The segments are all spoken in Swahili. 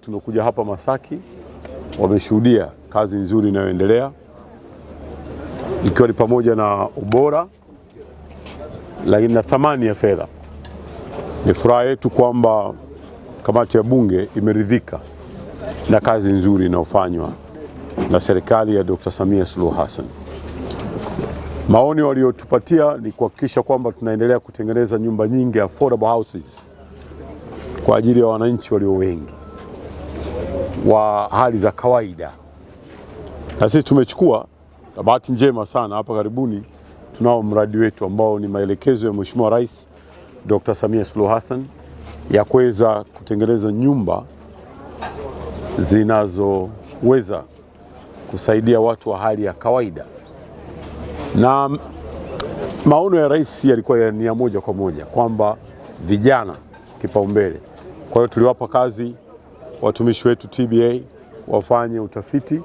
Tumekuja hapa Masaki, wameshuhudia kazi nzuri inayoendelea ikiwa ni pamoja na ubora lakini na thamani ya fedha. Ni furaha yetu kwamba kamati ya bunge imeridhika na kazi nzuri inayofanywa na serikali ya Dr. Samia Suluhu Hassan. Maoni waliotupatia ni kuhakikisha kwamba tunaendelea kutengeneza nyumba nyingi affordable houses kwa ajili ya wananchi walio wengi wa hali za kawaida. Na sisi tumechukua, na bahati njema sana hapa karibuni tunao mradi wetu ambao ni maelekezo ya Mheshimiwa Rais Dr. Samia Suluhu Hassan ya kuweza kutengeneza nyumba zinazoweza kusaidia watu wa hali ya kawaida. Na maono ya rais yalikuwa ni ya moja kwa moja kwamba vijana kipaumbele. Kwa hiyo tuliwapa kazi watumishi wetu TBA wafanye utafiti.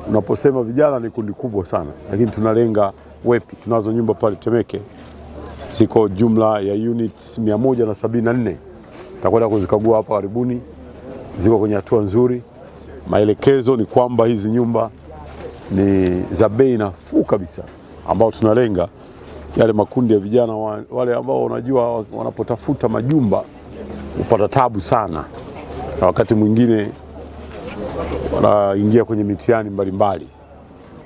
Unaposema vijana ni kundi kubwa sana, lakini tunalenga wepi. Tunazo nyumba pale Temeke ziko jumla ya units 174. Tutakwenda kuzikagua hapa karibuni, ziko kwenye hatua nzuri. Maelekezo ni kwamba hizi nyumba ni za bei nafuu kabisa, ambao tunalenga yale makundi ya vijana wale ambao unajua wanapotafuta majumba upata tabu sana, na wakati mwingine wanaingia kwenye mitihani mbalimbali.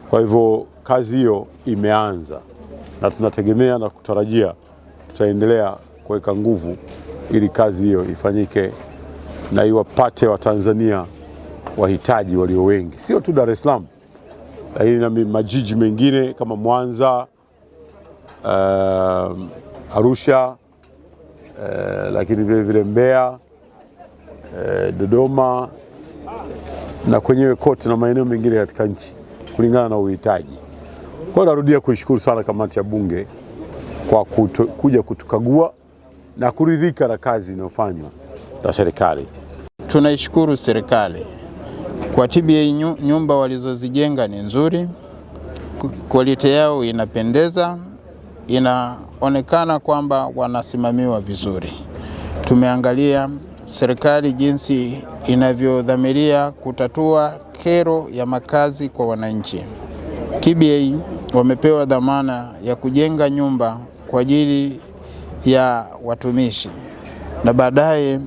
Kwa hivyo kazi hiyo imeanza na tunategemea na kutarajia tutaendelea kuweka nguvu ili kazi hiyo ifanyike na iwapate Watanzania wahitaji walio wengi, sio tu Dar es Salaam, lakini na majiji mengine kama Mwanza, Arusha, lakini vile vile Mbeya, Dodoma na kwenyewe kote na maeneo mengine katika nchi kulingana na uhitaji. Kwa hiyo narudia kuishukuru sana kamati ya bunge kwa kuja kutukagua na kuridhika na kazi inayofanywa na serikali. Tunaishukuru serikali kwa TBA, nyumba walizozijenga ni nzuri, quality yao inapendeza, inaonekana kwamba wanasimamiwa vizuri. Tumeangalia serikali jinsi inavyodhamiria kutatua kero ya makazi kwa wananchi. TBA wamepewa dhamana ya kujenga nyumba kwa ajili ya watumishi, na baadaye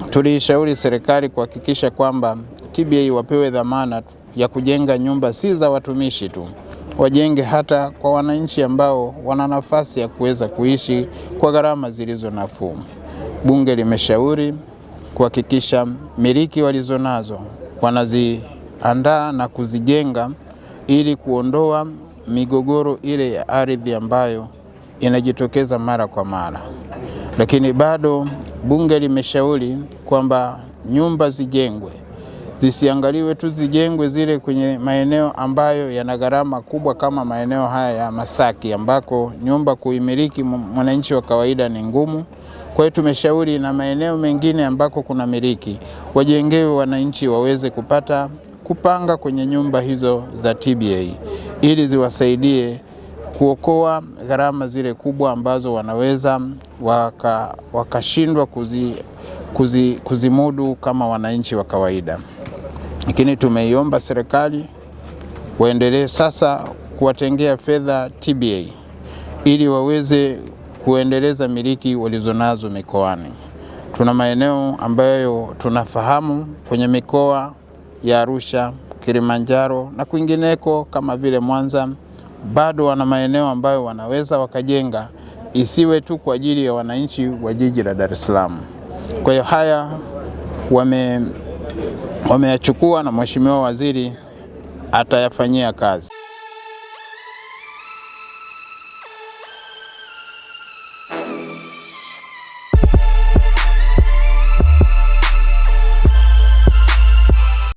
tulishauri serikali kuhakikisha kwamba TBA wapewe dhamana ya kujenga nyumba si za watumishi tu, wajenge hata kwa wananchi ambao wana nafasi ya kuweza kuishi kwa gharama zilizo nafuu. Bunge limeshauri kuhakikisha miliki walizonazo wanaziandaa na kuzijenga ili kuondoa migogoro ile ya ardhi ambayo inajitokeza mara kwa mara. Lakini bado bunge limeshauri kwamba nyumba zijengwe, zisiangaliwe tu zijengwe zile kwenye maeneo ambayo yana gharama kubwa kama maeneo haya ya Masaki ambako nyumba kuimiliki mwananchi wa kawaida ni ngumu. Kwa hiyo tumeshauri na maeneo mengine ambako kuna miliki wajengewe wananchi waweze kupanga kwenye nyumba hizo za TBA ili ziwasaidie kuokoa gharama zile kubwa ambazo wanaweza wakashindwa kuzimudu kama wananchi wa kawaida. Lakini tumeiomba serikali waendelee sasa kuwatengea fedha TBA ili waweze kuendeleza miliki walizonazo mikoani. Tuna maeneo ambayo tunafahamu kwenye mikoa ya Arusha, Kilimanjaro na kwingineko kama vile Mwanza, bado wana maeneo ambayo wanaweza wakajenga, isiwe tu kwa ajili ya wananchi wa jiji la Dar es Salaam. Kwa hiyo haya wameyachukua na Mheshimiwa Waziri atayafanyia kazi.